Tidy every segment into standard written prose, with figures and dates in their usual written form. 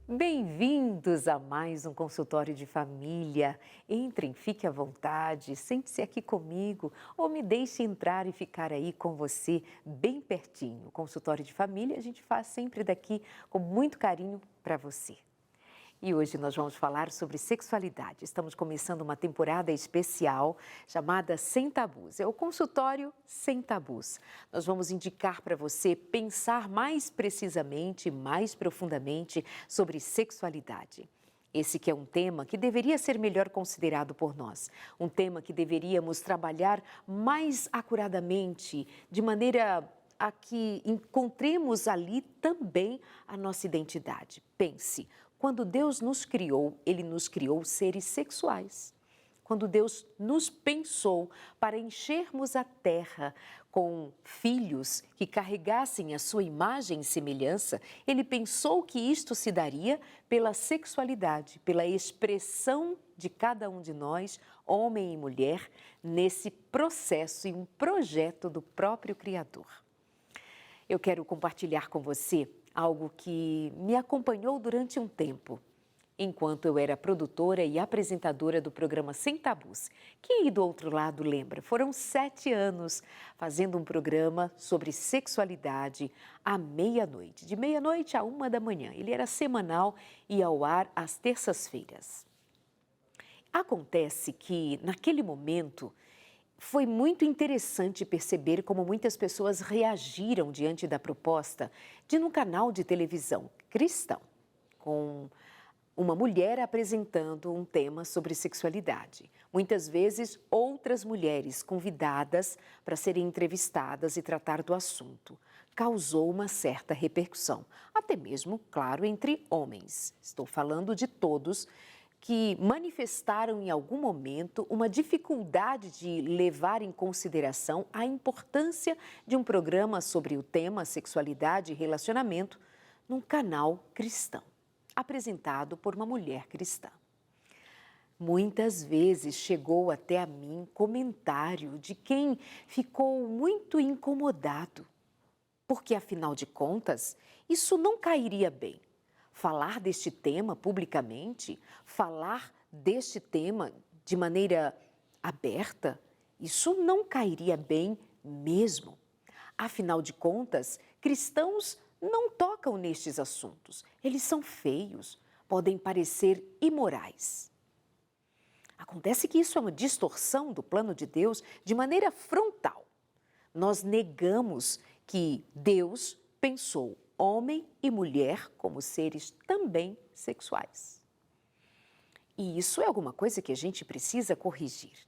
Bem-vindos a mais um consultório de família. Entrem, fique à vontade, sente-se aqui comigo ou me deixe entrar e ficar aí com você bem pertinho. O consultório de família a gente faz sempre daqui com muito carinho para você. E hoje nós vamos falar sobre sexualidade. Estamos começando uma temporada especial chamada Sem Tabus. É o consultório Sem Tabus. Nós vamos indicar para você pensar mais precisamente, mais profundamente sobre sexualidade. Esse que é um tema que deveria ser melhor considerado por nós. Um tema que deveríamos trabalhar mais acuradamente, de maneira a que encontremos ali também a nossa identidade. Pense. Quando Deus nos criou, Ele nos criou seres sexuais. Quando Deus nos pensou para enchermos a terra com filhos que carregassem a sua imagem e semelhança, Ele pensou que isto se daria pela sexualidade, pela expressão de cada um de nós, homem e mulher, nesse processo e um projeto do próprio Criador. Eu quero compartilhar com você algo que me acompanhou durante um tempo, enquanto eu era produtora e apresentadora do programa Sem Tabus. Quem aí do outro lado lembra? Foram 7 anos fazendo um programa sobre sexualidade à meia-noite, de meia-noite a 1 da manhã. Ele era semanal e ao ar às terças-feiras. Acontece que, naquele momento, foi muito interessante perceber como muitas pessoas reagiram diante da proposta de num canal de televisão cristão, com uma mulher apresentando um tema sobre sexualidade. Muitas vezes, outras mulheres convidadas para serem entrevistadas e tratar do assunto. Causou uma certa repercussão, até mesmo, claro, entre homens. Estou falando de todos que manifestaram em algum momento uma dificuldade de levar em consideração a importância de um programa sobre o tema sexualidade e relacionamento num canal cristão, apresentado por uma mulher cristã. Muitas vezes chegou até a mim comentário de quem ficou muito incomodado, porque afinal de contas, isso não cairia bem. Falar deste tema publicamente, falar deste tema de maneira aberta, isso não cairia bem mesmo. Afinal de contas, cristãos não tocam nestes assuntos. Eles são feios, podem parecer imorais. Acontece que isso é uma distorção do plano de Deus de maneira frontal. Nós negamos que Deus pensou homem e mulher como seres também sexuais. E isso é alguma coisa que a gente precisa corrigir.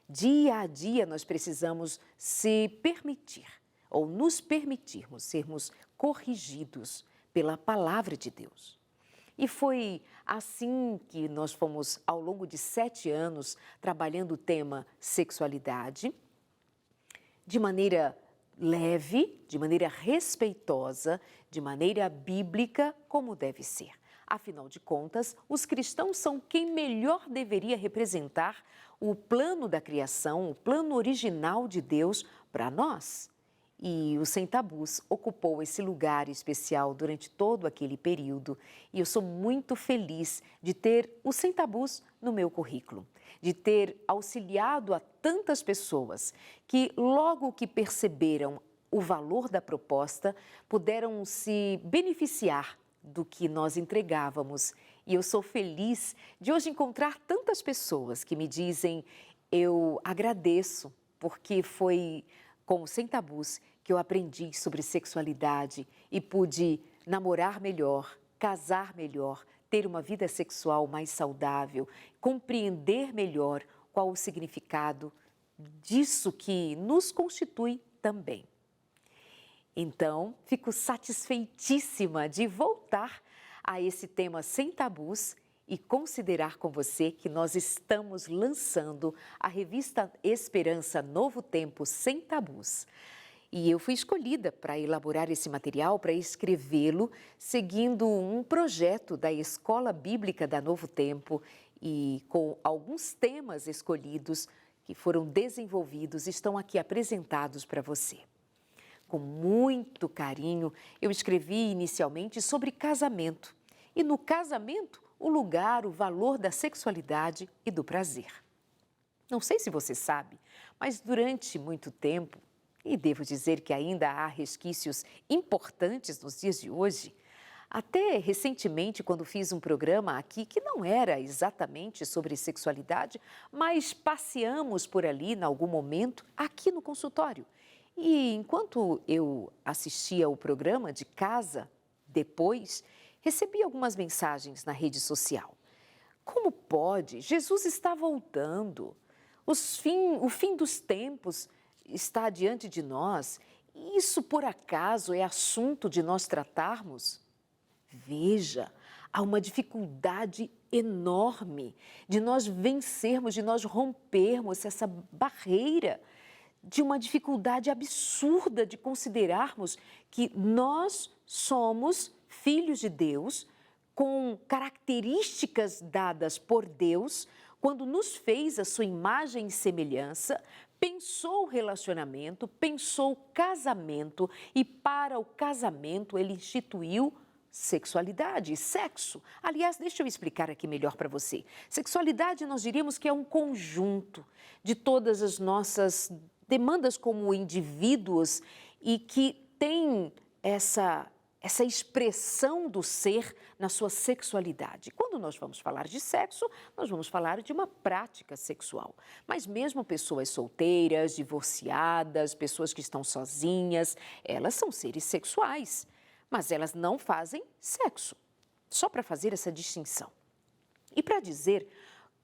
Dia a dia nós precisamos se permitir, ou nos permitirmos sermos corrigidos pela palavra de Deus. E foi assim que nós fomos, ao longo de 7 anos, trabalhando o tema sexualidade, de maneira leve, de maneira respeitosa, de maneira bíblica, como deve ser. Afinal de contas, os cristãos são quem melhor deveria representar o plano da criação, o plano original de Deus para nós. E o Sem Tabus ocupou esse lugar especial durante todo aquele período. E eu sou muito feliz de ter o Sem Tabus no meu currículo, de ter auxiliado a tantas pessoas que, logo que perceberam o valor da proposta, puderam se beneficiar do que nós entregávamos. E eu sou feliz de hoje encontrar tantas pessoas que me dizem: eu agradeço, porque foi com o Sem Tabus que eu aprendi sobre sexualidade e pude namorar melhor, casar melhor, ter uma vida sexual mais saudável, compreender melhor qual o significado disso que nos constitui também. Então, fico satisfeitíssima de voltar a esse tema Sem Tabus e considerar com você que nós estamos lançando a revista Esperança Novo Tempo Sem Tabus. E eu fui escolhida para elaborar esse material, para escrevê-lo, seguindo um projeto da Escola Bíblica da Novo Tempo e com alguns temas escolhidos que foram desenvolvidos, estão aqui apresentados para você. Com muito carinho, eu escrevi inicialmente sobre casamento e no casamento o lugar, o valor da sexualidade e do prazer. Não sei se você sabe, mas durante muito tempo, e devo dizer que ainda há resquícios importantes nos dias de hoje, até recentemente, quando fiz um programa aqui que não era exatamente sobre sexualidade, mas passeamos por ali em algum momento, aqui no consultório. E enquanto eu assistia o programa de casa, depois, recebi algumas mensagens na rede social. Como pode? Jesus está voltando. O fim dos tempos está diante de nós. Isso, por acaso, é assunto de nós tratarmos? Veja, há uma dificuldade enorme de nós vencermos, de nós rompermos essa barreira, de uma dificuldade absurda de considerarmos que nós somos filhos de Deus, com características dadas por Deus, quando nos fez a sua imagem e semelhança, pensou o relacionamento, pensou o casamento e para o casamento ele instituiu sexualidade, sexo. Aliás, deixa eu explicar aqui melhor para você. Sexualidade nós diríamos que é um conjunto de todas as nossas demandas como indivíduos e que tem essa expressão do ser na sua sexualidade. Quando nós vamos falar de sexo, nós vamos falar de uma prática sexual. Mas mesmo pessoas solteiras, divorciadas, pessoas que estão sozinhas, elas são seres sexuais, mas elas não fazem sexo. Só para fazer essa distinção. E para dizer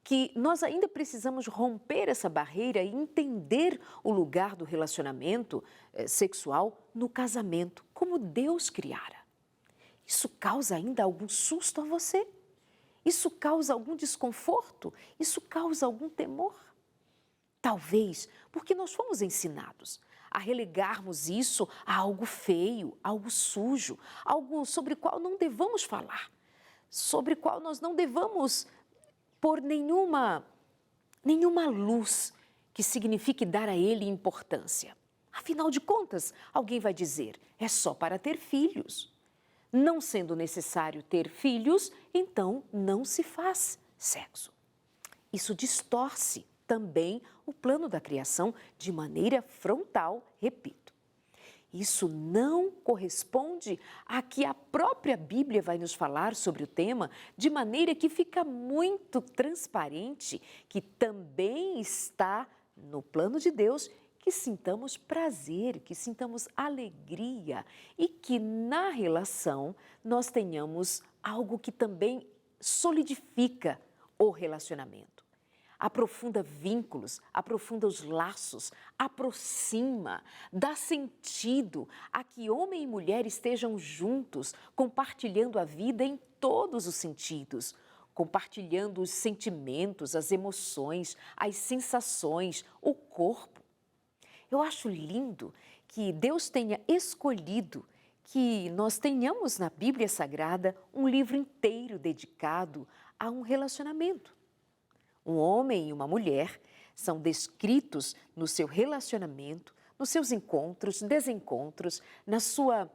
que nós ainda precisamos romper essa barreira e entender o lugar do relacionamento sexual no casamento, como Deus criara. Isso causa ainda algum susto a você? Isso causa algum desconforto? Isso causa algum temor? Talvez porque nós fomos ensinados a relegarmos isso a algo feio, algo sujo, algo sobre o qual não devamos falar, sobre o qual nós não devamos por nenhuma luz que signifique dar a ele importância. Afinal de contas, alguém vai dizer, é só para ter filhos. Não sendo necessário ter filhos, então não se faz sexo. Isso distorce também o plano da criação de maneira frontal, repito. Isso não corresponde a que a própria Bíblia vai nos falar sobre o tema, de maneira que fica muito transparente que também está no plano de Deus que sintamos prazer, que sintamos alegria e que na relação nós tenhamos algo que também solidifica o relacionamento. Aprofunda vínculos, aprofunda os laços, aproxima, dá sentido a que homem e mulher estejam juntos, compartilhando a vida em todos os sentidos, compartilhando os sentimentos, as emoções, as sensações, o corpo. Eu acho lindo que Deus tenha escolhido que nós tenhamos na Bíblia Sagrada um livro inteiro dedicado a um relacionamento. Um homem e uma mulher são descritos no seu relacionamento, nos seus encontros, desencontros, na sua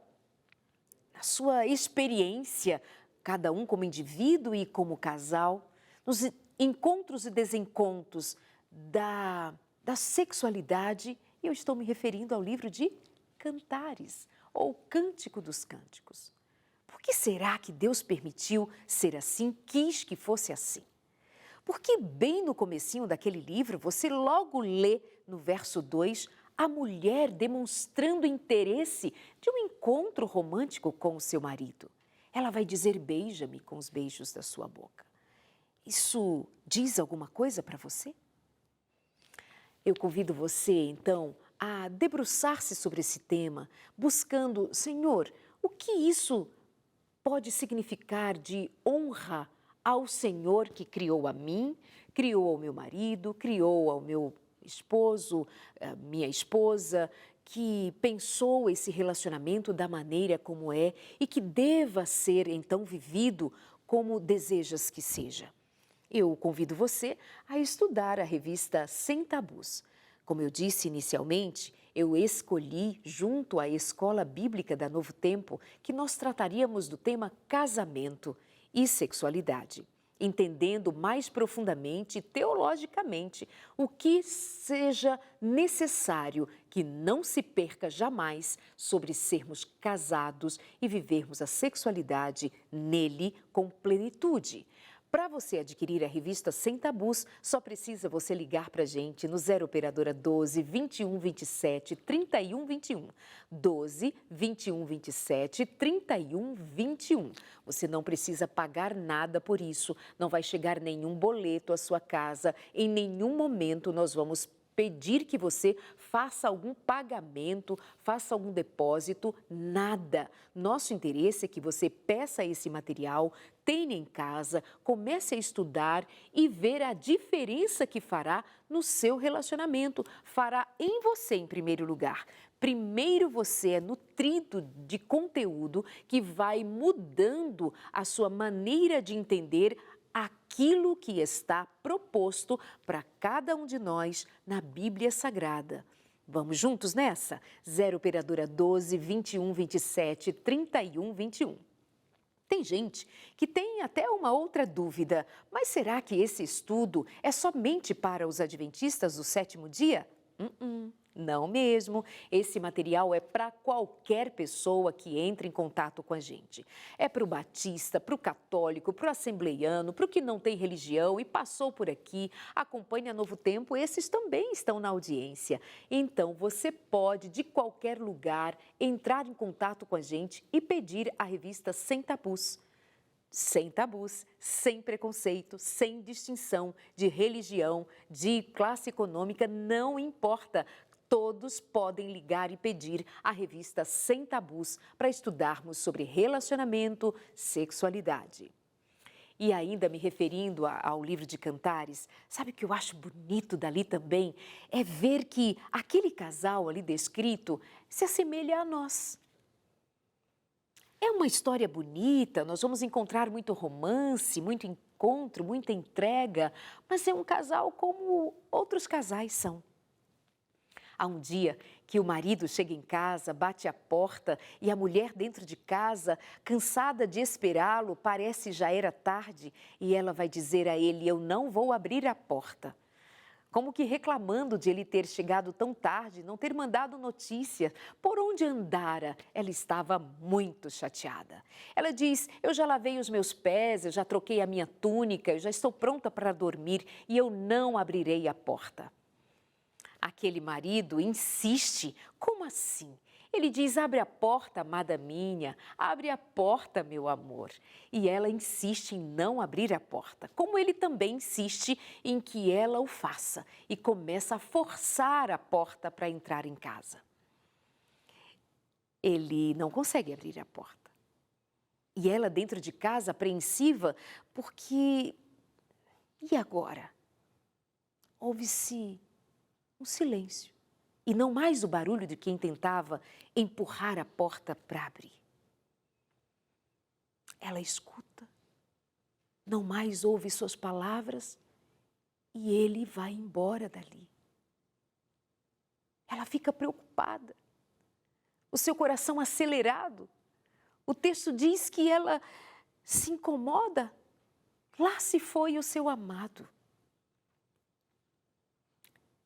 experiência, cada um como indivíduo e como casal, nos encontros e desencontros da sexualidade. E eu estou me referindo ao livro de Cantares, ou Cântico dos Cânticos. Por que será que Deus permitiu ser assim, quis que fosse assim? Porque bem no comecinho daquele livro, você logo lê no verso 2, a mulher demonstrando interesse de um encontro romântico com o seu marido. Ela vai dizer, beija-me com os beijos da sua boca. Isso diz alguma coisa para você? Eu convido você, então, a debruçar-se sobre esse tema, buscando, Senhor, o que isso pode significar de honra ao Senhor que criou a mim, criou ao meu marido, criou ao meu esposo, minha esposa, que pensou esse relacionamento da maneira como é e que deva ser então vivido como desejas que seja. Eu convido você a estudar a revista Sem Tabus. Como eu disse inicialmente, eu escolhi, junto à Escola Bíblica da Novo Tempo, que nós trataríamos do tema casamento. e sexualidade, entendendo mais profundamente e teologicamente o que seja necessário que não se perca jamais sobre sermos casados e vivermos a sexualidade nele com plenitude. Para você adquirir a revista Sem Tabus, só precisa você ligar para a gente no 0 Operadora 12 21 27 31 21. 12 21 27 31 21. Você não precisa pagar nada por isso, não vai chegar nenhum boleto à sua casa, em nenhum momento nós vamos pedir que você faça algum pagamento, faça algum depósito, nada. Nosso interesse é que você peça esse material, tenha em casa, comece a estudar e ver a diferença que fará no seu relacionamento, fará em você em primeiro lugar. Primeiro você é nutrido de conteúdo que vai mudando a sua maneira de entender aquilo que está proposto para cada um de nós na Bíblia Sagrada. Vamos juntos nessa? 0 Operadora 12 21 27 31 21. Tem gente que tem até uma outra dúvida, mas será que esse estudo é somente para os adventistas do sétimo dia? Não mesmo. Esse material é para qualquer pessoa que entre em contato com a gente. É para o batista, para o católico, para o assembleiano, para o que não tem religião e passou por aqui, acompanha Novo Tempo, esses também estão na audiência. Então, você pode, de qualquer lugar, entrar em contato com a gente e pedir a revista Sem Tabus. Sem tabus, sem preconceito, sem distinção de religião, de classe econômica, não importa. Todos podem ligar e pedir a revista Sem Tabus para estudarmos sobre relacionamento, sexualidade. E ainda me referindo ao livro de Cantares, sabe o que eu acho bonito dali também? É ver que aquele casal ali descrito se assemelha a nós. É uma história bonita, nós vamos encontrar muito romance, muito encontro, muita entrega, mas é um casal como outros casais são. Há um dia que o marido chega em casa, bate a porta e a mulher dentro de casa, cansada de esperá-lo, parece já era tarde, e ela vai dizer a ele: "Eu não vou abrir a porta." Como que reclamando de ele ter chegado tão tarde, não ter mandado notícia. Por onde andara, ela estava muito chateada. Ela diz: "Eu já lavei os meus pés, eu já troquei a minha túnica, eu já estou pronta para dormir e eu não abrirei a porta." Aquele marido insiste: "Como assim?" Ele diz: "Abre a porta, amada minha, abre a porta, meu amor." E ela insiste em não abrir a porta, como ele também insiste em que ela o faça e começa a forçar a porta para entrar em casa. Ele não consegue abrir a porta. E ela dentro de casa, apreensiva, porque... E agora? Ouve-se um silêncio e não mais o barulho de quem tentava empurrar a porta para abrir. Ela escuta, não mais ouve suas palavras e ele vai embora dali. Ela fica preocupada, o seu coração acelerado. O texto diz que ela se incomoda. Lá se foi o seu amado.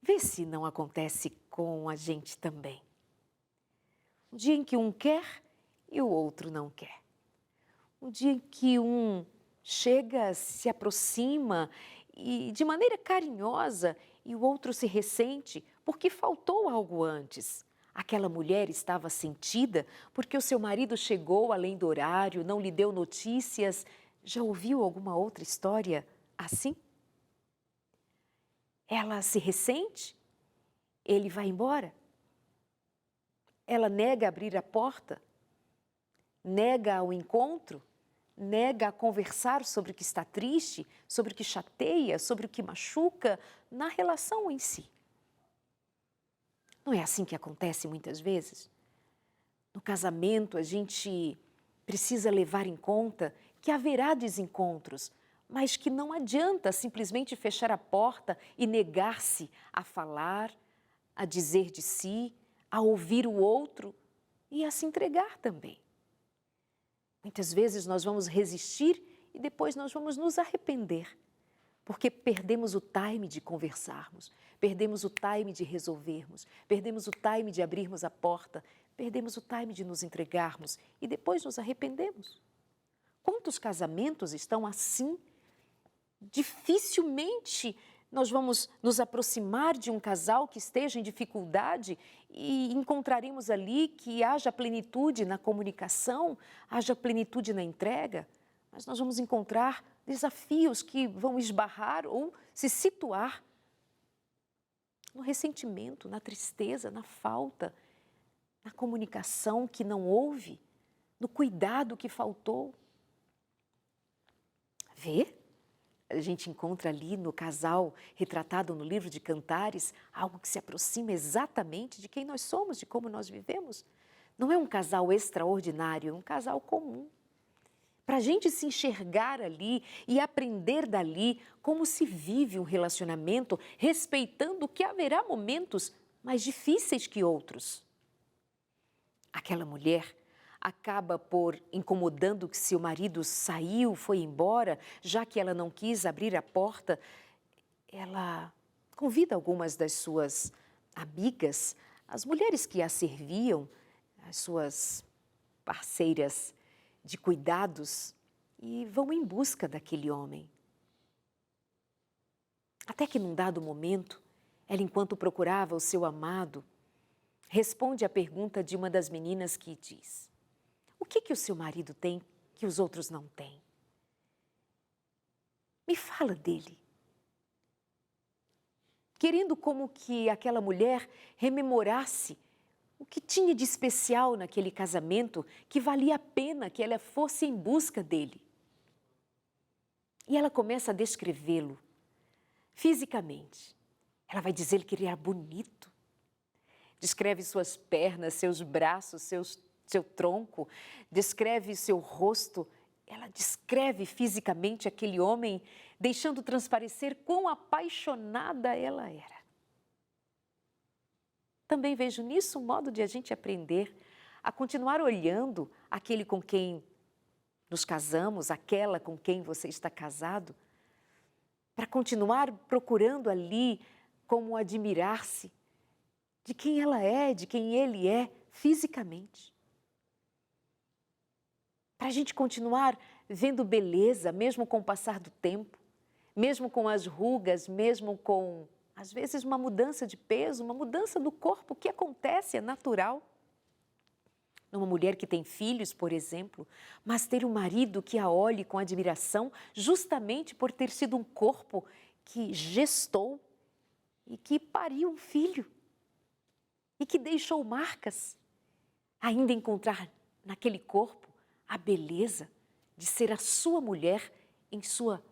Vê se não acontece com a gente também. Um dia em que um quer e o outro não quer. Um dia em que um chega, se aproxima e de maneira carinhosa e o outro se ressente porque faltou algo antes. Aquela mulher estava sentida porque o seu marido chegou além do horário, não lhe deu notícias. Já ouviu alguma outra história assim? Ela se ressente, ele vai embora. Ela nega abrir a porta, nega o encontro, nega a conversar sobre o que está triste, sobre o que chateia, sobre o que machuca na relação em si. Não é assim que acontece muitas vezes? No casamento, a gente precisa levar em conta que haverá desencontros, mas que não adianta simplesmente fechar a porta e negar-se a falar, a dizer de si, a ouvir o outro e a se entregar também. Muitas vezes nós vamos resistir e depois nós vamos nos arrepender, porque perdemos o time de conversarmos, perdemos o time de resolvermos, perdemos o time de abrirmos a porta, perdemos o time de nos entregarmos e depois nos arrependemos. Quantos casamentos estão assim? Dificilmente nós vamos nos aproximar de um casal que esteja em dificuldade e encontraremos ali que haja plenitude na comunicação, haja plenitude na entrega, mas nós vamos encontrar desafios que vão esbarrar ou se situar no ressentimento, na tristeza, na falta, na comunicação que não houve, no cuidado que faltou. Vê? A gente encontra ali no casal retratado no livro de Cantares algo que se aproxima exatamente de quem nós somos, de como nós vivemos. Não é um casal extraordinário, é um casal comum. Para a gente se enxergar ali e aprender dali como se vive um relacionamento, respeitando que haverá momentos mais difíceis que outros. Aquela mulher acaba por incomodando que seu marido saiu, foi embora, já que ela não quis abrir a porta, ela convida algumas das suas amigas, as mulheres que a serviam, as suas parceiras de cuidados, e vão em busca daquele homem. Até que num dado momento, ela, enquanto procurava o seu amado, responde à pergunta de uma das meninas que diz: o que o seu marido tem que os outros não têm? Me fala dele. Querendo como que aquela mulher rememorasse o que tinha de especial naquele casamento, que valia a pena que ela fosse em busca dele. E ela começa a descrevê-lo fisicamente. Ela vai dizer que ele era bonito. Descreve suas pernas, seus braços, seu tronco, descreve seu rosto. Ela descreve fisicamente aquele homem, deixando transparecer quão apaixonada ela era. Também vejo nisso um modo de a gente aprender a continuar olhando aquele com quem nos casamos, aquela com quem você está casado, para continuar procurando ali como admirar-se de quem ela é, de quem ele é fisicamente. Para a gente continuar vendo beleza, mesmo com o passar do tempo, mesmo com as rugas, mesmo com, às vezes, uma mudança de peso, uma mudança do corpo, que acontece, é natural. Numa mulher que tem filhos, por exemplo, mas ter um marido que a olhe com admiração, justamente por ter sido um corpo que gestou e que pariu um filho e que deixou marcas. Ainda encontrar naquele corpo a beleza de ser a sua mulher em sua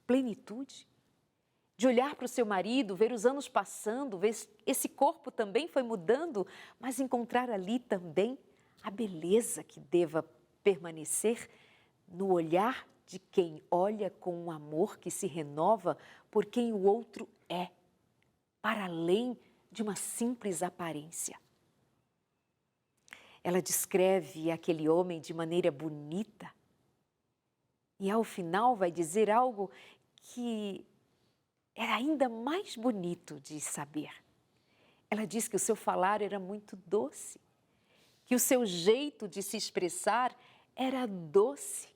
plenitude. De olhar para o seu marido, ver os anos passando, ver esse corpo também foi mudando, mas encontrar ali também a beleza que deva permanecer no olhar de quem olha com um amor que se renova por quem o outro é, para além de uma simples aparência. Ela descreve aquele homem de maneira bonita e ao final vai dizer algo que era ainda mais bonito de saber. Ela diz que o seu falar era muito doce, que o seu jeito de se expressar era doce.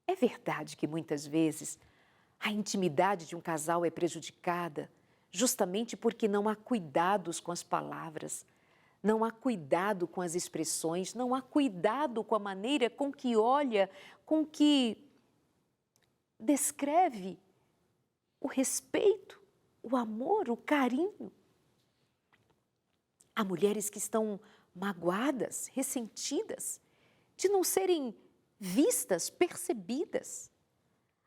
É verdade que muitas vezes a intimidade de um casal é prejudicada justamente porque não há cuidados com as palavras, não há cuidado com as expressões, não há cuidado com a maneira com que olha, com que descreve o respeito, o amor, o carinho. Há mulheres que estão magoadas, ressentidas, de não serem vistas, percebidas.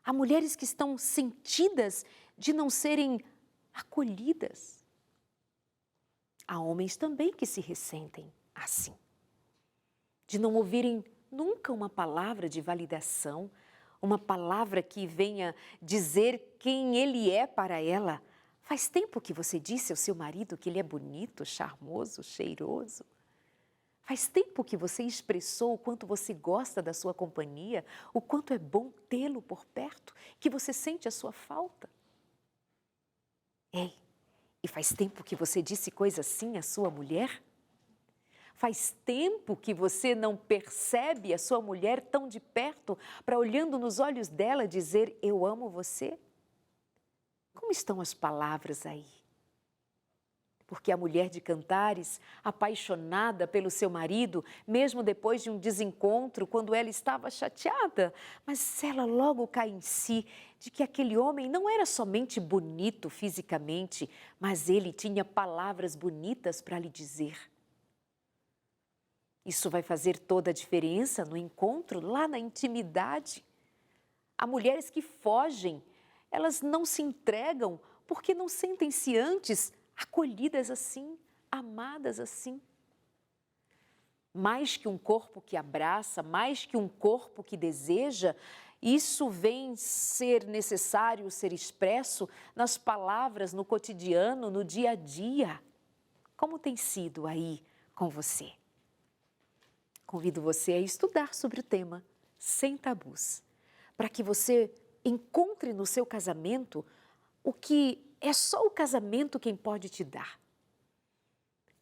Há mulheres que estão sentidas de não serem acolhidas. Há homens também que se ressentem assim, de não ouvirem nunca uma palavra de validação, uma palavra que venha dizer quem ele é para ela. Faz tempo que você disse ao seu marido que ele é bonito, charmoso, cheiroso? Faz tempo que você expressou o quanto você gosta da sua companhia, o quanto é bom tê-lo por perto, que você sente a sua falta? Ei, e faz tempo que você disse coisa assim à sua mulher? Faz tempo que você não percebe a sua mulher tão de perto para, olhando nos olhos dela, dizer: eu amo você? Como estão as palavras aí? Porque a mulher de Cantares, apaixonada pelo seu marido, mesmo depois de um desencontro, quando ela estava chateada, mas ela logo cai em si de que aquele homem não era somente bonito fisicamente, mas ele tinha palavras bonitas para lhe dizer. Isso vai fazer toda a diferença no encontro, lá na intimidade. Há mulheres que fogem, elas não se entregam porque não sentem-se antes acolhidas assim, amadas assim. Mais que um corpo que abraça, mais que um corpo que deseja, isso vem ser necessário ser expresso nas palavras, no cotidiano, no dia a dia. Como tem sido aí com você? Convido você a estudar sobre o tema Sem Tabus, para que você encontre no seu casamento o que é só o casamento quem pode te dar.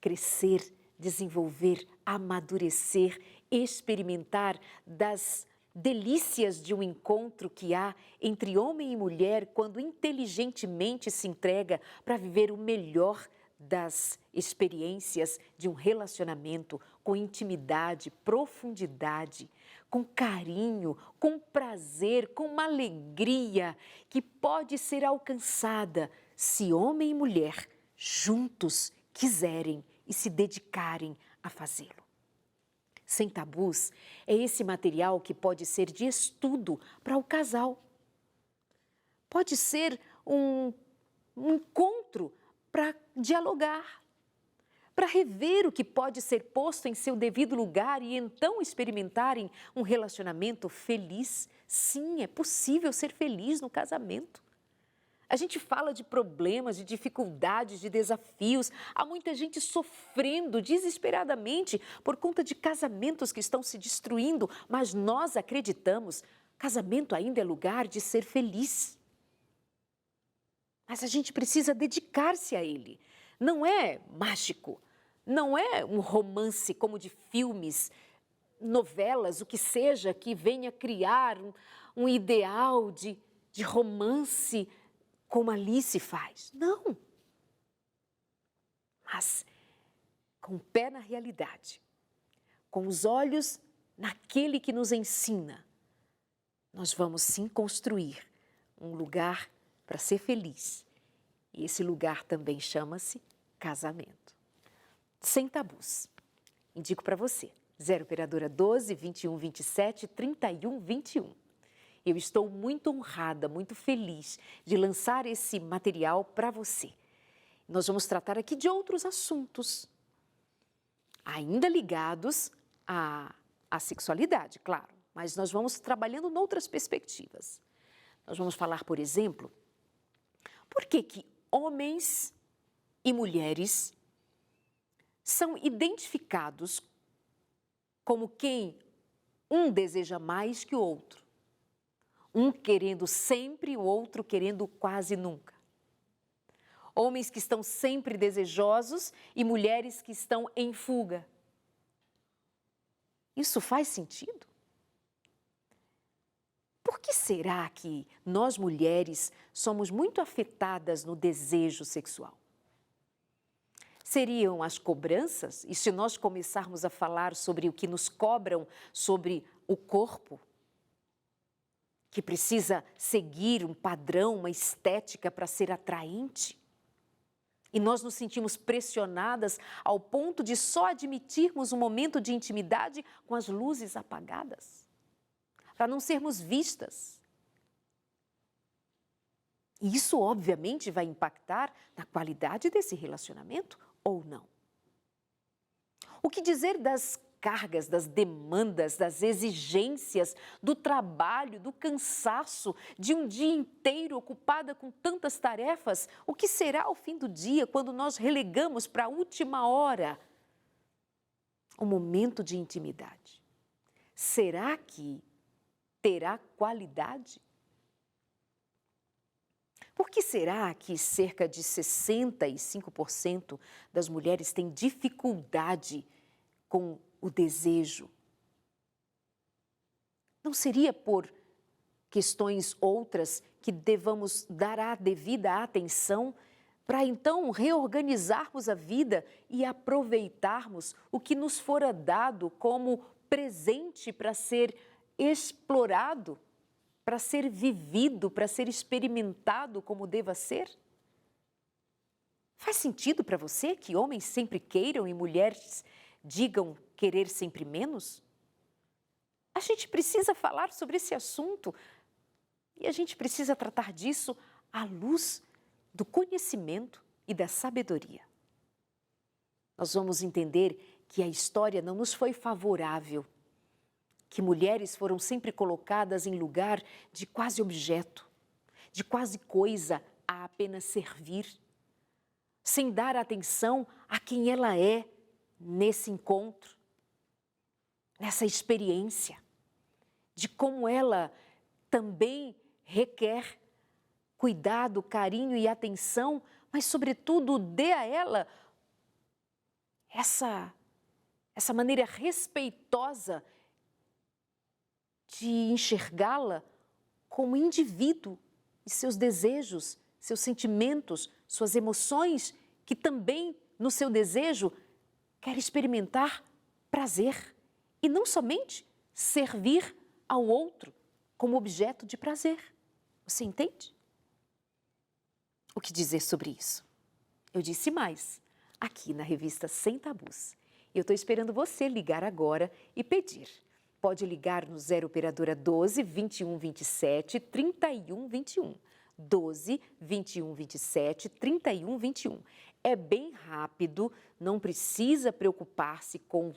Crescer, desenvolver, amadurecer, experimentar das delícias de um encontro que há entre homem e mulher quando inteligentemente se entrega para viver o melhor das experiências de um relacionamento com intimidade, profundidade, com carinho, com prazer, com uma alegria que pode ser alcançada se homem e mulher juntos quiserem e se dedicarem a fazê-lo. Sem Tabus é esse material que pode ser de estudo para o casal. Pode ser um encontro para dialogar, para rever o que pode ser posto em seu devido lugar e então experimentarem um relacionamento feliz. Sim, é possível ser feliz no casamento. A gente fala de problemas, de dificuldades, de desafios. Há muita gente sofrendo desesperadamente por conta de casamentos que estão se destruindo, mas nós acreditamos, casamento ainda é lugar de ser feliz. Mas a gente precisa dedicar-se a ele. Não é mágico, não é um romance como de filmes, novelas, o que seja, que venha criar um ideal de romance como Alice faz. Não. Mas com o pé na realidade, com os olhos naquele que nos ensina, nós vamos sim construir um lugar para ser feliz. E esse lugar também chama-se casamento. Sem tabus. Indico para você. 0 operadora 12 21 27 31 21. Eu estou muito honrada, muito feliz de lançar esse material para você. Nós vamos tratar aqui de outros assuntos, ainda ligados à sexualidade, claro, mas nós vamos trabalhando em outras perspectivas. Nós vamos falar, por exemplo, por que homens e mulheres são identificados como quem um deseja mais que o outro. Um querendo sempre, o outro querendo quase nunca. Homens que estão sempre desejosos e mulheres que estão em fuga. Isso faz sentido? Por que será que nós mulheres somos muito afetadas no desejo sexual? Seriam as cobranças? E se nós começarmos a falar sobre o que nos cobram sobre o corpo, que precisa seguir um padrão, uma estética para ser atraente? E nós nos sentimos pressionadas ao ponto de só admitirmos um momento de intimidade com as luzes apagadas, para não sermos vistas. E isso, obviamente, vai impactar na qualidade desse relacionamento ou não? O que dizer das cargas, das demandas, das exigências, do trabalho, do cansaço, de um dia inteiro ocupada com tantas tarefas? O que será ao fim do dia quando nós relegamos para a última hora um momento de intimidade, será que terá qualidade? Por que será que cerca de 65% das mulheres têm dificuldade com o desejo? Não seria por questões outras que devamos dar a devida atenção para então reorganizarmos a vida e aproveitarmos o que nos fora dado como presente para ser explorado, para ser vivido, para ser experimentado como deva ser? Faz sentido para você que homens sempre queiram e mulheres digam querer sempre menos? A gente precisa falar sobre esse assunto e a gente precisa tratar disso à luz do conhecimento e da sabedoria. Nós vamos entender que a história não nos foi favorável, que mulheres foram sempre colocadas em lugar de quase objeto, de quase coisa a apenas servir, sem dar atenção a quem ela é nesse encontro, nessa experiência, de como ela também requer cuidado, carinho e atenção, mas sobretudo dê a ela essa maneira respeitosa de enxergá-la como indivíduo e seus desejos, seus sentimentos, suas emoções, que também no seu desejo quer experimentar prazer e não somente servir ao outro como objeto de prazer. Você entende? O que dizer sobre isso? Eu disse mais aqui na revista Sem Tabus. Eu estou esperando você ligar agora e pedir. Pode ligar no 0 operadora 12 21 27 31 21. 12 21 27 31 21. É bem rápido, não precisa preocupar-se com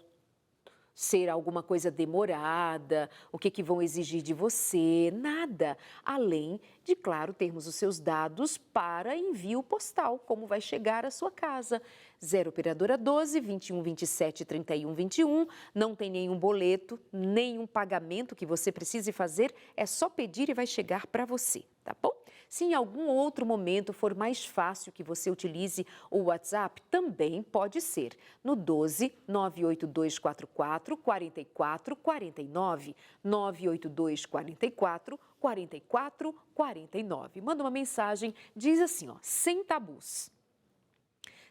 ser alguma coisa demorada, o que vão exigir de você, nada. Além de, claro, termos os seus dados para envio postal, como vai chegar à sua casa. 0 operadora 12 21 27 31 21. Não tem nenhum boleto, nenhum pagamento que você precise fazer, é só pedir e vai chegar para você, tá bom? Se em algum outro momento for mais fácil que você utilize o WhatsApp, também pode ser no 12 98244 4449, 98244 4449. Manda uma mensagem, diz assim, ó, Sem Tabus.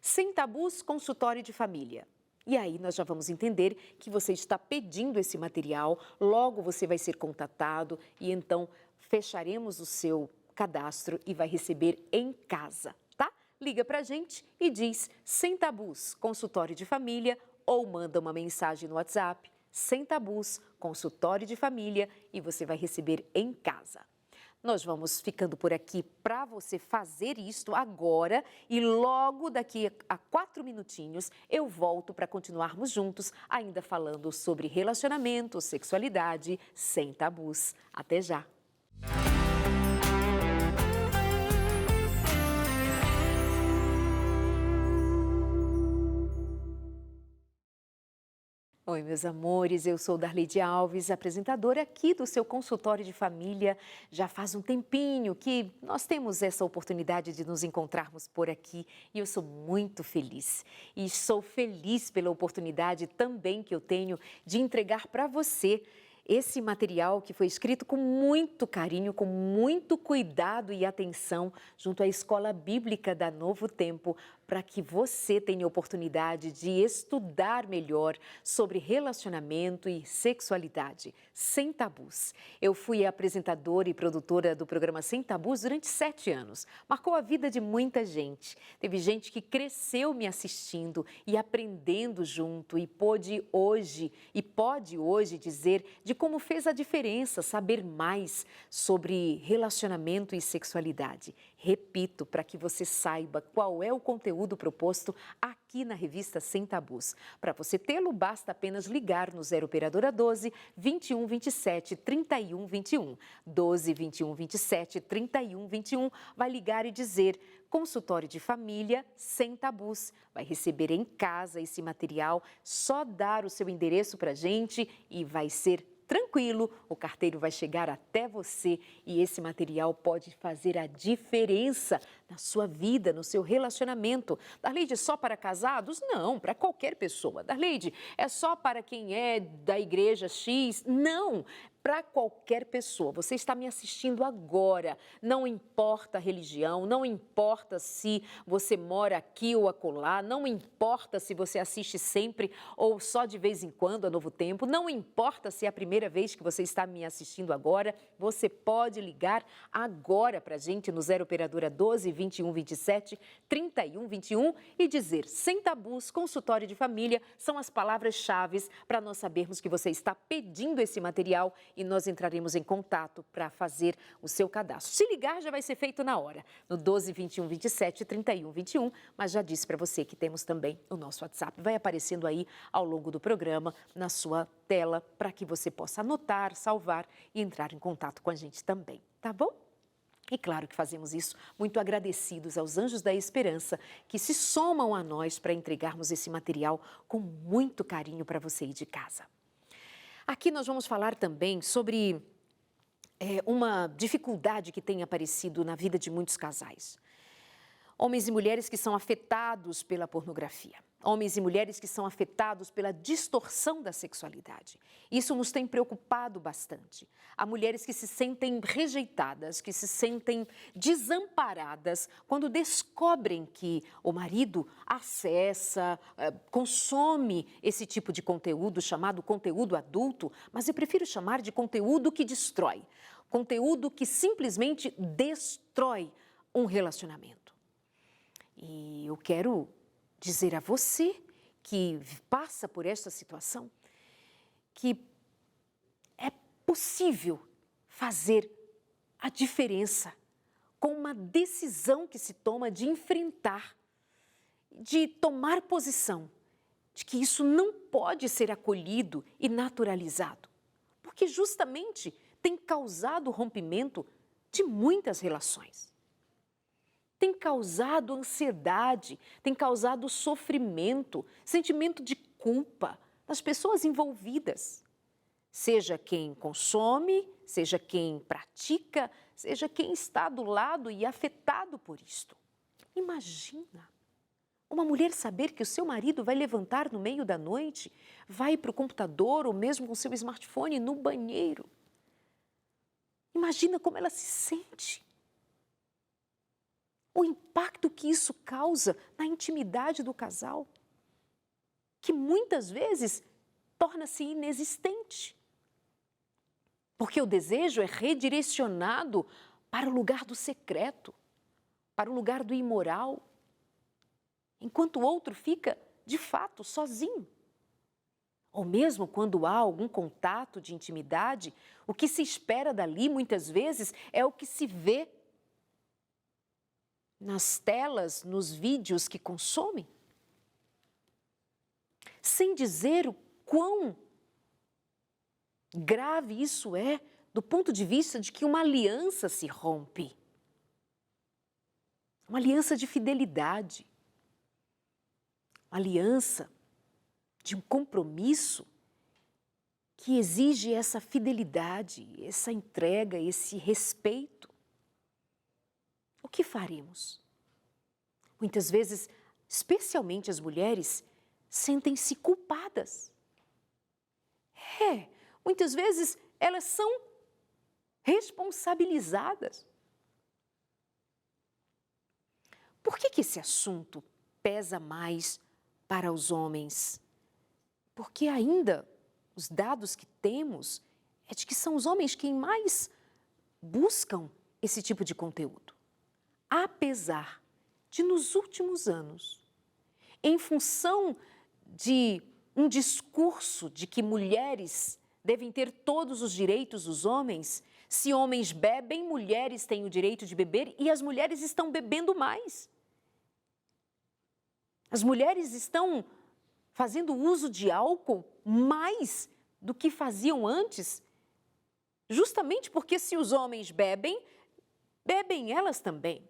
Sem Tabus, consultório de família. E aí nós já vamos entender que você está pedindo esse material, logo você vai ser contatado e então fecharemos o seu cadastro e vai receber em casa, tá? Liga pra gente e diz Sem Tabus, consultório de família, ou manda uma mensagem no WhatsApp, Sem Tabus, consultório de família, e você vai receber em casa. Nós vamos ficando por aqui para você fazer isto agora e logo daqui a 4 minutinhos eu volto para continuarmos juntos, ainda falando sobre relacionamento, sexualidade, sem tabus. Até já! Oi, meus amores, eu sou Darleide Alves, apresentadora aqui do seu consultório de família. Já faz um tempinho que nós temos essa oportunidade de nos encontrarmos por aqui e eu sou muito feliz. E sou feliz pela oportunidade também que eu tenho de entregar para você esse material que foi escrito com muito carinho, com muito cuidado e atenção junto à Escola Bíblica da Novo Tempo, para que você tenha oportunidade de estudar melhor sobre relacionamento e sexualidade, sem tabus. Eu fui apresentadora e produtora do programa Sem Tabus durante 7 anos. Marcou a vida de muita gente. Teve gente que cresceu me assistindo e aprendendo junto e pode hoje dizer de como fez a diferença saber mais sobre relacionamento e sexualidade. Repito, para que você saiba qual é o conteúdo conteúdo proposto aqui na revista Sem Tabus. Para você tê-lo, basta apenas ligar no 0 Operadora 12 21 27 31 21. 12 21 27 31 21. Vai ligar e dizer: consultório de família Sem Tabus. Vai receber em casa esse material, só dar o seu endereço para a gente e vai ser tranquilo, o carteiro vai chegar até você e esse material pode fazer a diferença na sua vida, no seu relacionamento. Darleide, só para casados? Não, para qualquer pessoa. Darleide, é só para quem é da igreja X? Não, para qualquer pessoa. Você está me assistindo agora, não importa a religião, não importa se você mora aqui ou acolá, não importa se você assiste sempre ou só de vez em quando a Novo Tempo, não importa se é a primeira vez que você está me assistindo agora, você pode ligar agora para a gente no 0 Operadora 12 21 27 31 21 e dizer: Sem Tabus, consultório de família, são as palavras-chave para nós sabermos que você está pedindo esse material e nós entraremos em contato para fazer o seu cadastro. Se ligar, já vai ser feito na hora, no 12 21 27 31 21, mas já disse para você que temos também o nosso WhatsApp. Vai aparecendo aí ao longo do programa, na sua tela, para que você possa anotar, salvar e entrar em contato com a gente também, tá bom? E claro que fazemos isso muito agradecidos aos Anjos da Esperança, que se somam a nós para entregarmos esse material com muito carinho para você ir de casa. Aqui nós vamos falar também sobre uma dificuldade que tem aparecido na vida de muitos casais. Homens e mulheres que são afetados pela pornografia. Homens e mulheres que são afetados pela distorção da sexualidade. Isso nos tem preocupado bastante. Há mulheres que se sentem rejeitadas, que se sentem desamparadas quando descobrem que o marido acessa, consome esse tipo de conteúdo chamado conteúdo adulto, mas eu prefiro chamar de conteúdo que destrói. Conteúdo que simplesmente destrói um relacionamento. E eu quero dizer a você que passa por esta situação que é possível fazer a diferença com uma decisão que se toma de enfrentar, de tomar posição, de que isso não pode ser acolhido e naturalizado, porque justamente tem causado o rompimento de muitas relações. Tem causado ansiedade, tem causado sofrimento, sentimento de culpa nas pessoas envolvidas. Seja quem consome, seja quem pratica, seja quem está do lado e afetado por isto. Imagina uma mulher saber que o seu marido vai levantar no meio da noite, vai para o computador ou mesmo com seu smartphone no banheiro. Imagina como ela se sente. O impacto que isso causa na intimidade do casal, que muitas vezes torna-se inexistente. Porque o desejo é redirecionado para o lugar do secreto, para o lugar do imoral, enquanto o outro fica, de fato, sozinho. Ou mesmo quando há algum contato de intimidade, o que se espera dali, muitas vezes, é o que se vê nas telas, nos vídeos que consomem, sem dizer o quão grave isso é do ponto de vista de que uma aliança se rompe. Uma aliança de fidelidade, uma aliança de um compromisso que exige essa fidelidade, essa entrega, esse respeito. O que faremos? Muitas vezes, especialmente as mulheres, sentem-se culpadas. Muitas vezes elas são responsabilizadas. Por que esse assunto pesa mais para os homens? Porque ainda os dados que temos é de que são os homens quem mais buscam esse tipo de conteúdo. Apesar de, nos últimos anos, em função de um discurso de que mulheres devem ter todos os direitos dos homens, se homens bebem, mulheres têm o direito de beber e as mulheres estão bebendo mais. As mulheres estão fazendo uso de álcool mais do que faziam antes, justamente porque se os homens bebem, bebem elas também.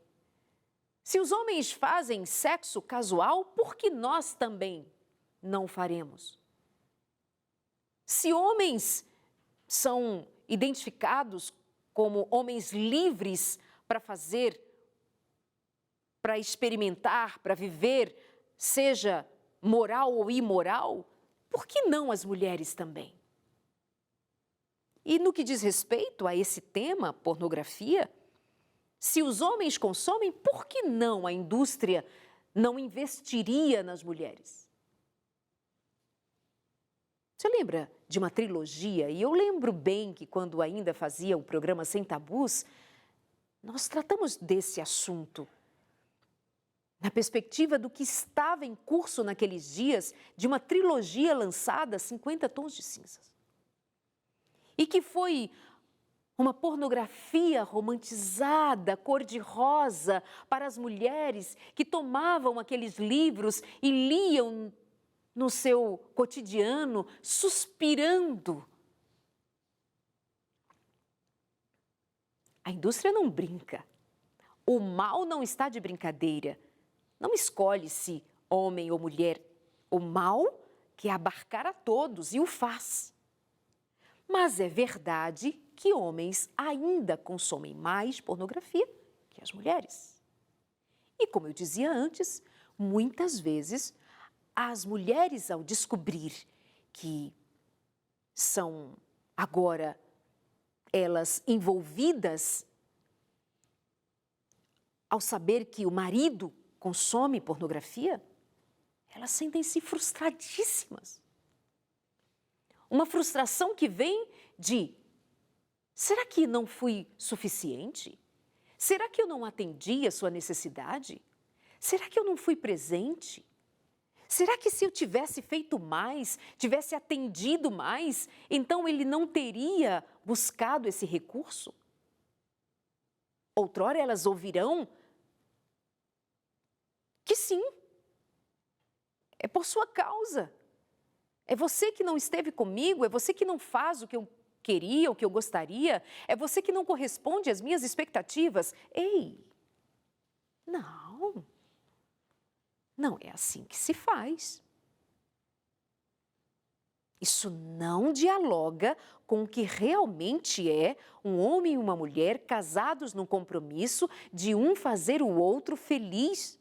Se os homens fazem sexo casual, por que nós também não faremos? Se homens são identificados como homens livres para fazer, para experimentar, para viver, seja moral ou imoral, por que não as mulheres também? E no que diz respeito a esse tema, pornografia, se os homens consomem, por que não a indústria não investiria nas mulheres? Você lembra de uma trilogia? E eu lembro bem que quando ainda fazia o programa Sem Tabus, nós tratamos desse assunto, na perspectiva do que estava em curso naqueles dias de uma trilogia lançada, 50 Tons de Cinzas. E que foi uma pornografia romantizada, cor-de-rosa, para as mulheres que tomavam aqueles livros e liam no seu cotidiano, suspirando. A indústria não brinca. O mal não está de brincadeira. Não escolhe-se homem ou mulher. O mal quer abarcar a todos e o faz. Mas é verdade que homens ainda consomem mais pornografia que as mulheres. E como eu dizia antes, muitas vezes as mulheres, ao descobrir que são agora elas envolvidas, ao saber que o marido consome pornografia, elas sentem-se frustradíssimas. Uma frustração que vem de: será que não fui suficiente? Será que eu não atendi a sua necessidade? Será que eu não fui presente? Será que se eu tivesse feito mais, tivesse atendido mais, então ele não teria buscado esse recurso? Outrora elas ouvirão que sim, é por sua causa. É você que não esteve comigo, é você que não faz o que eu queria, o que eu gostaria, é você que não corresponde às minhas expectativas. Ei, não é assim que se faz. Isso não dialoga com o que realmente é um homem e uma mulher casados num compromisso de um fazer o outro feliz.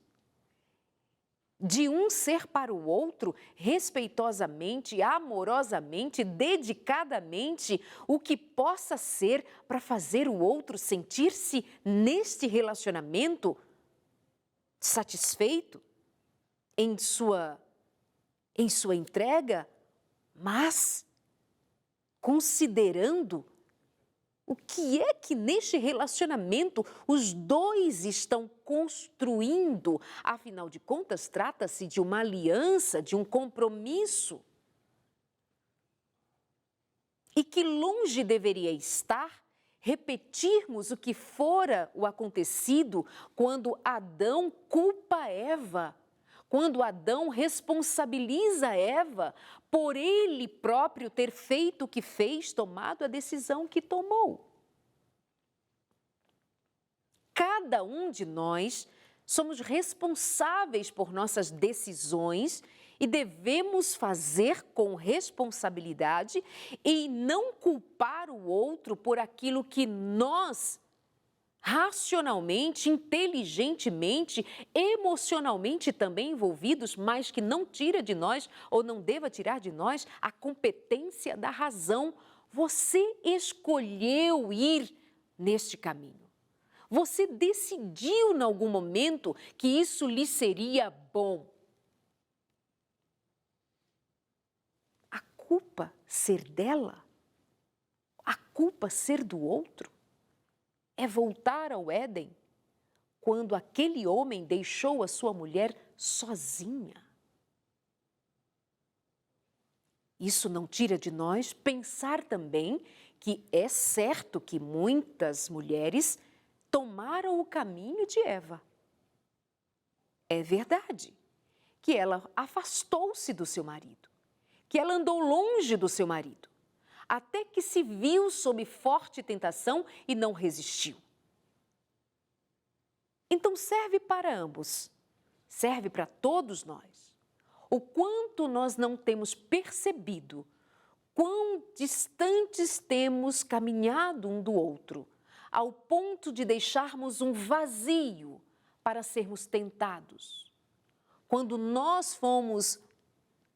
De um ser para o outro, respeitosamente, amorosamente, dedicadamente, o que possa ser para fazer o outro sentir-se neste relacionamento satisfeito em sua entrega, mas considerando o que é que neste relacionamento os dois estão construindo. Afinal de contas, trata-se de uma aliança, de um compromisso. E que longe deveria estar repetirmos o que fora o acontecido quando Adão culpa Eva, quando Adão responsabiliza Eva por ele próprio ter feito o que fez, tomado a decisão que tomou. Cada um de nós somos responsáveis por nossas decisões e devemos fazer com responsabilidade e não culpar o outro por aquilo que nós racionalmente, inteligentemente, emocionalmente também envolvidos, mas que não tira de nós ou não deva tirar de nós a competência da razão. Você escolheu ir neste caminho. Você decidiu em algum momento que isso lhe seria bom. A culpa ser dela? A culpa ser do outro? É voltar ao Éden, quando aquele homem deixou a sua mulher sozinha. Isso não tira de nós pensar também que é certo que muitas mulheres tomaram o caminho de Eva. É verdade que ela afastou-se do seu marido, que ela andou longe do seu marido, até que se viu sob forte tentação e não resistiu. Então serve para ambos, serve para todos nós. O quanto nós não temos percebido, quão distantes temos caminhado um do outro, ao ponto de deixarmos um vazio para sermos tentados. Quando nós fomos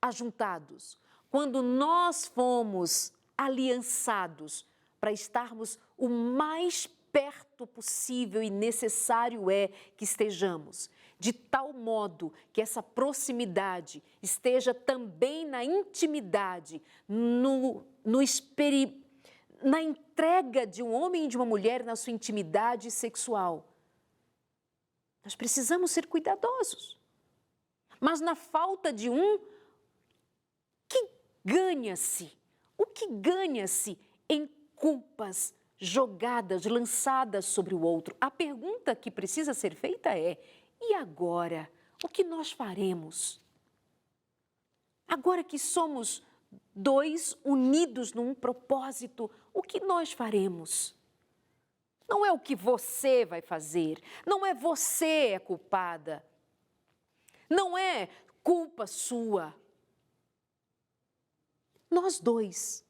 ajuntados, quando nós fomos aliançados para estarmos o mais perto possível e necessário é que estejamos, de tal modo que essa proximidade esteja também na intimidade, na entrega de um homem e de uma mulher na sua intimidade sexual. Nós precisamos ser cuidadosos. Mas na falta de um, o que ganha-se em culpas jogadas, lançadas sobre o outro? A pergunta que precisa ser feita é: e agora? O que nós faremos? Agora que somos dois unidos num propósito, o que nós faremos? Não é o que você vai fazer, não é você a culpada, não é culpa sua. Nós dois,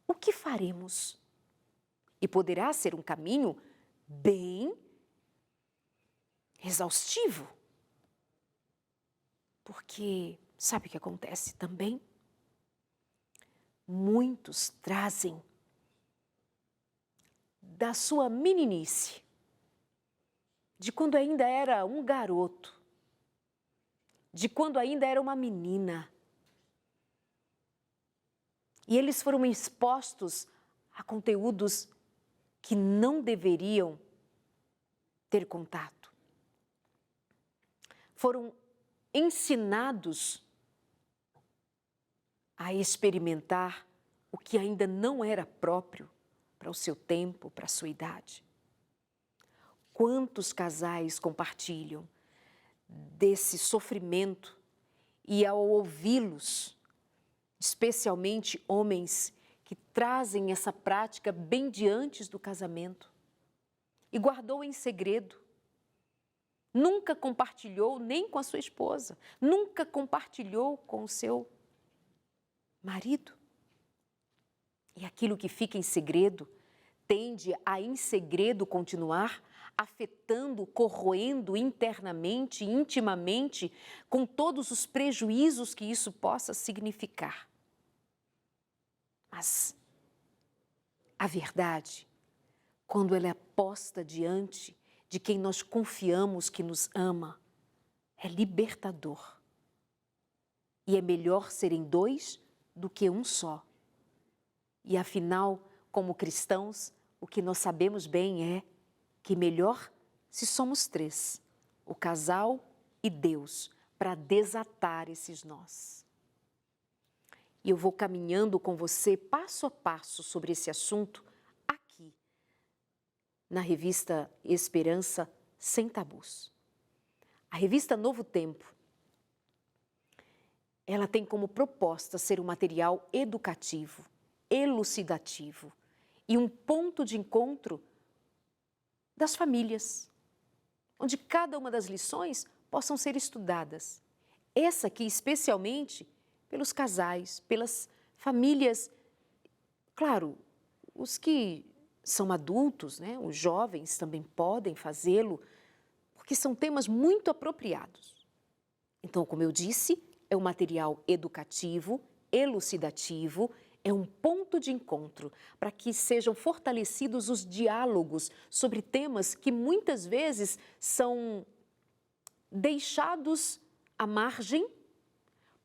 o que faremos? E poderá ser um caminho bem exaustivo. Porque sabe o que acontece também? Muitos trazem da sua meninice, de quando ainda era um garoto, de quando ainda era uma menina. E eles foram expostos a conteúdos que não deveriam ter contato. Foram ensinados a experimentar o que ainda não era próprio para o seu tempo, para a sua idade. Quantos casais compartilham desse sofrimento e ao ouvi-los, especialmente homens que trazem essa prática bem de antes do casamento e guardou em segredo. Nunca compartilhou nem com a sua esposa, nunca compartilhou com o seu marido. E aquilo que fica em segredo tende a em segredo continuar afetando, corroendo internamente, intimamente, com todos os prejuízos que isso possa significar. Mas a verdade, quando ela é posta diante de quem nós confiamos que nos ama, é libertador. E é melhor serem dois do que um só. E afinal, como cristãos, o que nós sabemos bem é que melhor se somos três, o casal e Deus, para desatar esses nós. E eu vou caminhando com você passo a passo sobre esse assunto aqui, na revista Esperança Sem Tabus. A revista Novo Tempo, ela tem como proposta ser um material educativo, elucidativo e um ponto de encontro das famílias, onde cada uma das lições possam ser estudadas. Essa aqui, especialmente, pelos casais, pelas famílias, claro, os que são adultos, né? Os jovens também podem fazê-lo, porque são temas muito apropriados. Então, como eu disse, é um material educativo, elucidativo, é um ponto de encontro para que sejam fortalecidos os diálogos sobre temas que muitas vezes são deixados à margem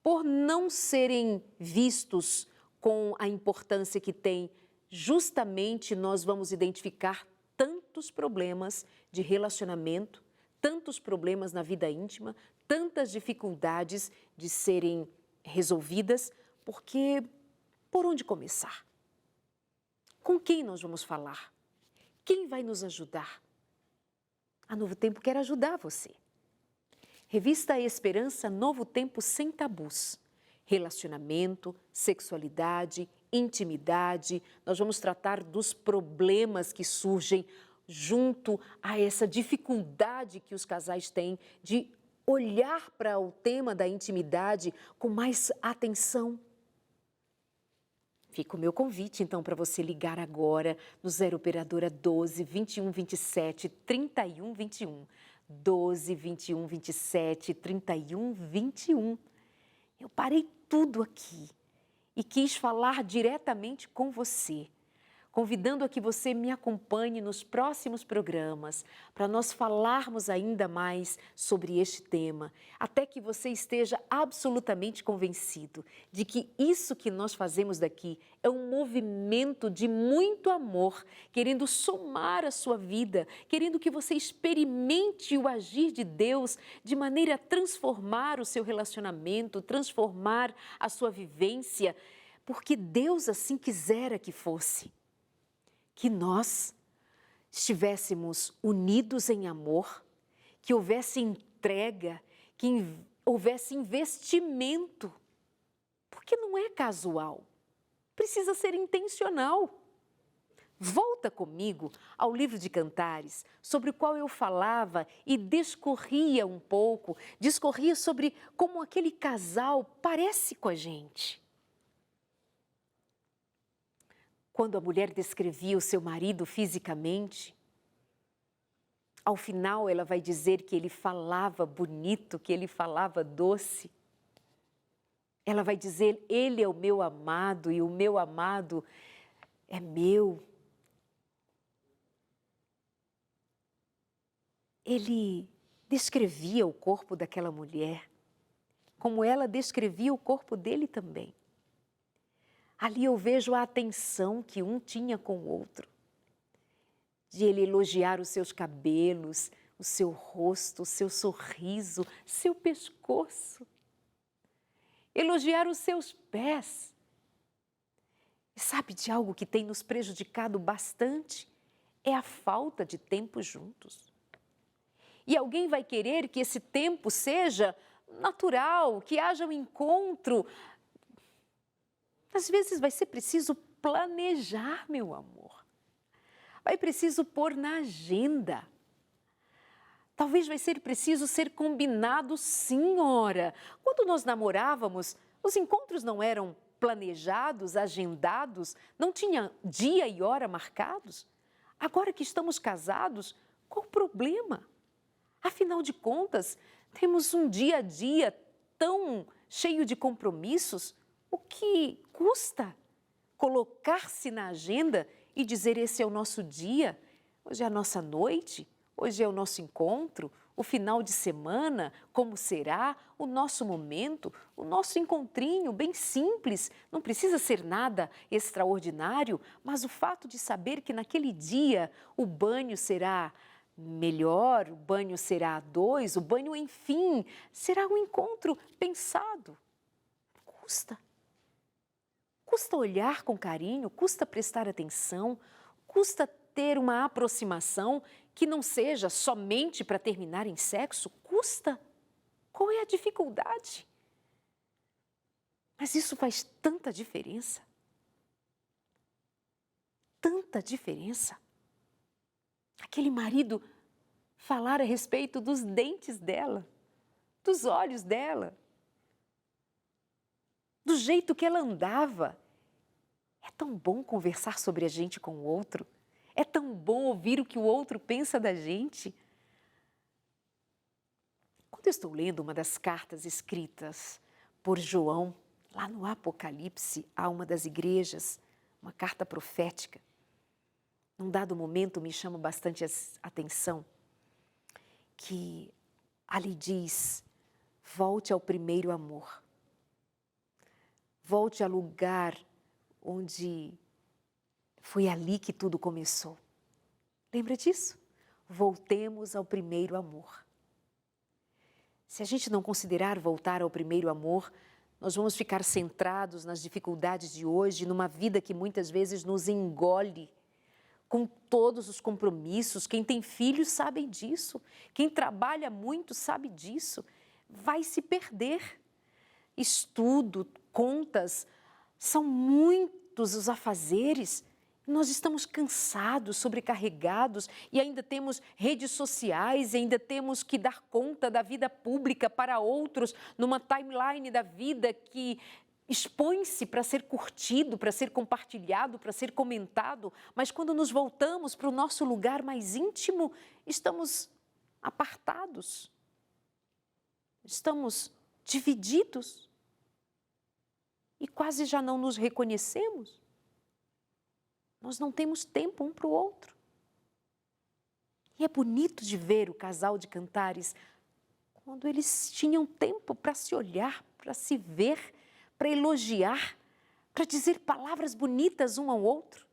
por não serem vistos com a importância que tem. Justamente nós vamos identificar tantos problemas de relacionamento, tantos problemas na vida íntima, tantas dificuldades de serem resolvidas, porque por onde começar? Com quem nós vamos falar? Quem vai nos ajudar? A Novo Tempo quer ajudar você. Revista Esperança Novo Tempo Sem Tabus. Relacionamento, sexualidade, intimidade. Nós vamos tratar dos problemas que surgem junto a essa dificuldade que os casais têm de olhar para o tema da intimidade com mais atenção. Fica o meu convite, então, para você ligar agora no 0 Operadora 12 21 27 31 21. 12 21 27 31 21. Eu parei tudo aqui e quis falar diretamente com você, convidando a que você me acompanhe nos próximos programas para nós falarmos ainda mais sobre este tema, até que você esteja absolutamente convencido de que isso que nós fazemos daqui é um movimento de muito amor, querendo somar a sua vida, querendo que você experimente o agir de Deus de maneira a transformar o seu relacionamento, transformar a sua vivência, porque Deus assim quisera que fosse. Que nós estivéssemos unidos em amor, que houvesse entrega, que houvesse investimento, porque não é casual, precisa ser intencional. Volta comigo ao livro de Cantares, sobre o qual eu falava e discorria um pouco, discorria sobre como aquele casal parece com a gente. Quando a mulher descrevia o seu marido fisicamente, ao final ela vai dizer que ele falava bonito, que ele falava doce. Ela vai dizer, ele é o meu amado e o meu amado é meu. Ele descrevia o corpo daquela mulher, como ela descrevia o corpo dele também. Ali eu vejo a atenção que um tinha com o outro, de ele elogiar os seus cabelos, o seu rosto, o seu sorriso, seu pescoço, elogiar os seus pés. E sabe de algo que tem nos prejudicado bastante? É a falta de tempo juntos. E alguém vai querer que esse tempo seja natural, que haja um encontro. Às vezes vai ser preciso planejar, meu amor. Vai preciso pôr na agenda. Talvez vai ser preciso ser combinado, sim, ora. Quando nós namorávamos, os encontros não eram planejados, agendados, não tinha dia e hora marcados. Agora que estamos casados, qual o problema? Afinal de contas, temos um dia a dia tão cheio de compromissos. O que custa colocar-se na agenda e dizer esse é o nosso dia, hoje é a nossa noite, hoje é o nosso encontro, o final de semana, como será, o nosso momento, o nosso encontrinho bem simples, não precisa ser nada extraordinário, mas o fato de saber que naquele dia o banho será melhor, o banho será a dois, o banho, enfim, será um encontro pensado. Custa. Custa olhar com carinho, custa prestar atenção, custa ter uma aproximação que não seja somente para terminar em sexo, custa. Qual é a dificuldade? Mas isso faz tanta diferença. Tanta diferença. Aquele marido falar a respeito dos dentes dela, dos olhos dela, do jeito que ela andava. É tão bom conversar sobre a gente com o outro. É tão bom ouvir o que o outro pensa da gente. Quando eu estou lendo uma das cartas escritas por João, lá no Apocalipse, a uma das igrejas, uma carta profética, num dado momento me chama bastante a atenção que ali diz, volte ao primeiro amor. Volte ao lugar onde foi ali que tudo começou. Lembra disso? Voltemos ao primeiro amor. Se a gente não considerar voltar ao primeiro amor, nós vamos ficar centrados nas dificuldades de hoje, numa vida que muitas vezes nos engole, com todos os compromissos. Quem tem filhos sabe disso, quem trabalha muito sabe disso. vai se perder. Estudo, contas, são muitos os afazeres. Nós estamos cansados, sobrecarregados e ainda temos redes sociais, ainda temos que dar conta da vida pública para outros numa timeline da vida que expõe-se para ser curtido, para ser compartilhado, para ser comentado, mas quando nos voltamos para o nosso lugar mais íntimo, estamos apartados, estamos divididos e quase já não nos reconhecemos. Nós não temos tempo um para o outro. E é bonito de ver o casal de Cantares quando eles tinham tempo para se olhar, para se ver, para elogiar, para dizer palavras bonitas um ao outro.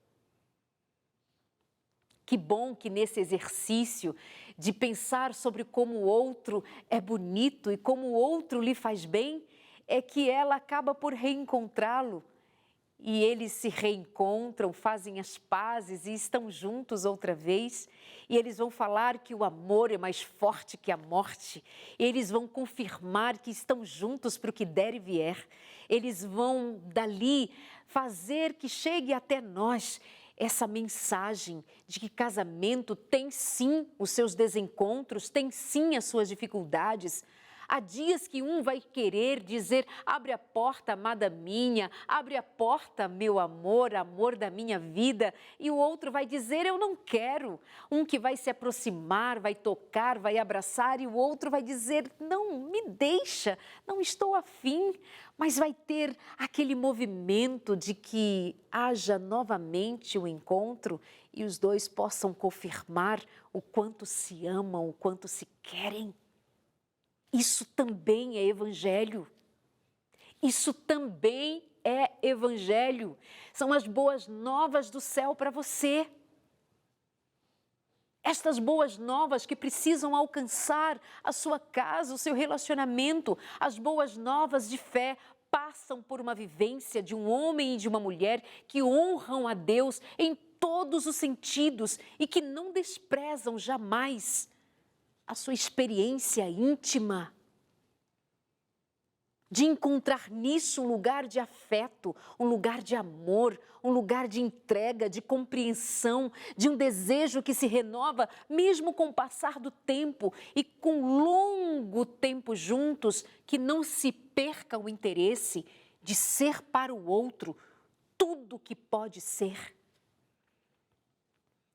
Que bom que nesse exercício de pensar sobre como o outro é bonito e como o outro lhe faz bem, é que ela acaba por reencontrá-lo. E eles se reencontram, fazem as pazes e estão juntos outra vez. E eles vão falar que o amor é mais forte que a morte. Eles vão confirmar que estão juntos para o que der e vier. Eles vão, dali, fazer que chegue até nós essa mensagem de que casamento tem sim os seus desencontros, tem sim as suas dificuldades. Há dias que um vai querer dizer, abre a porta, amada minha, abre a porta, meu amor, amor da minha vida, e o outro vai dizer, eu não quero. Um que vai se aproximar, vai tocar, vai abraçar, e o outro vai dizer, não, me deixa, não estou afim. Mas vai ter aquele movimento de que haja novamente o encontro e os dois possam confirmar o quanto se amam, o quanto se querem. Isso também é evangelho. Isso também é evangelho. São as boas novas do céu para você. Estas boas novas que precisam alcançar a sua casa, o seu relacionamento, as boas novas de fé passam por uma vivência de um homem e de uma mulher que honram a Deus em todos os sentidos e que não desprezam jamais a sua experiência íntima, de encontrar nisso um lugar de afeto, um lugar de amor, um lugar de entrega, de compreensão, de um desejo que se renova mesmo com o passar do tempo e com longo tempo juntos, que não se perca o interesse de ser para o outro tudo que pode ser.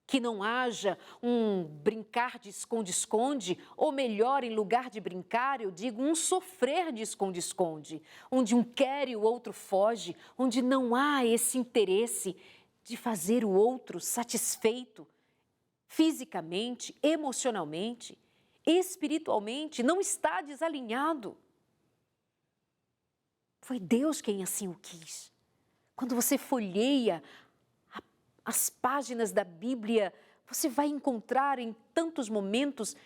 Que não haja um brincar de esconde-esconde, ou melhor, em lugar de brincar, eu digo um sofrer de esconde-esconde, onde um quer e o outro foge, onde não há esse interesse de fazer o outro satisfeito, fisicamente, emocionalmente, espiritualmente, não está desalinhado. Foi Deus quem assim o quis. Quando você folheia as páginas da Bíblia, você vai encontrar em tantos momentos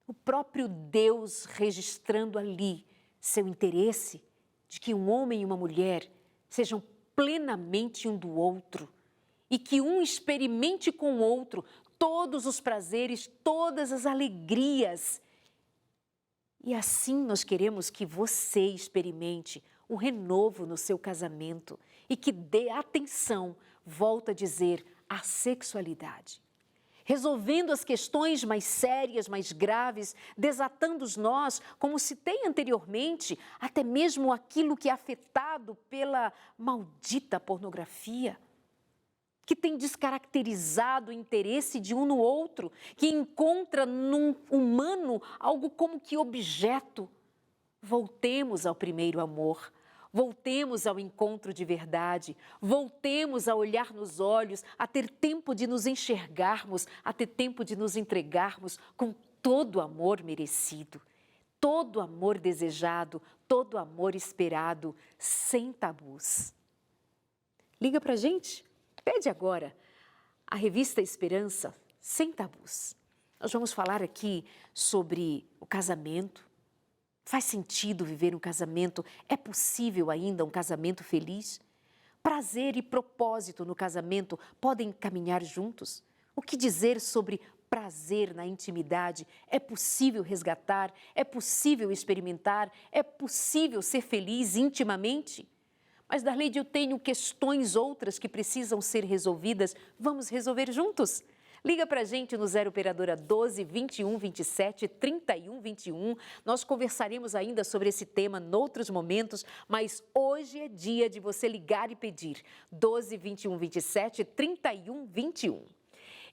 o próprio Deus registrando ali seu interesse de que um homem e uma mulher sejam plenamente um do outro e que um experimente com o outro todos os prazeres, todas as alegrias. E assim nós queremos que você experimente o renovo no seu casamento e que dê atenção, volto a dizer, à sexualidade. Resolvendo as questões mais sérias, mais graves, desatando os nós, como citei anteriormente, até mesmo aquilo que é afetado pela maldita pornografia, que tem descaracterizado o interesse de um no outro, que encontra num humano algo como que objeto. Voltemos ao primeiro amor, voltemos ao encontro de verdade, voltemos a olhar nos olhos, a ter tempo de nos enxergarmos, a ter tempo de nos entregarmos com todo o amor merecido, todo o amor desejado, todo o amor esperado, sem tabus. Liga pra gente, pede agora a revista Esperança, Sem Tabus. Nós vamos falar aqui sobre o casamento. Faz sentido viver um casamento? É possível ainda um casamento feliz? Prazer e propósito no casamento podem caminhar juntos? O que dizer sobre prazer na intimidade é possível resgatar, é possível experimentar, é possível ser feliz intimamente? Mas, Darleide, eu tenho questões outras que precisam ser resolvidas. Vamos resolver juntos? Liga para a gente no 0 Operadora 12 21 27 31 21. Nós conversaremos ainda sobre esse tema noutros momentos, mas hoje é dia de você ligar e pedir. 12 21 27 31 21.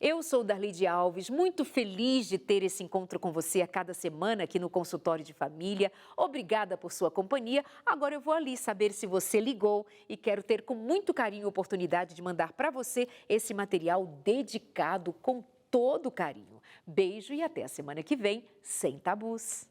Eu sou Darleide Alves, muito feliz de ter esse encontro com você a cada semana aqui no Consultório de Família. Obrigada por sua companhia. Agora eu vou ali saber se você ligou e quero ter com muito carinho a oportunidade de mandar para você esse material dedicado com todo carinho. Beijo e até a semana que vem, sem tabus.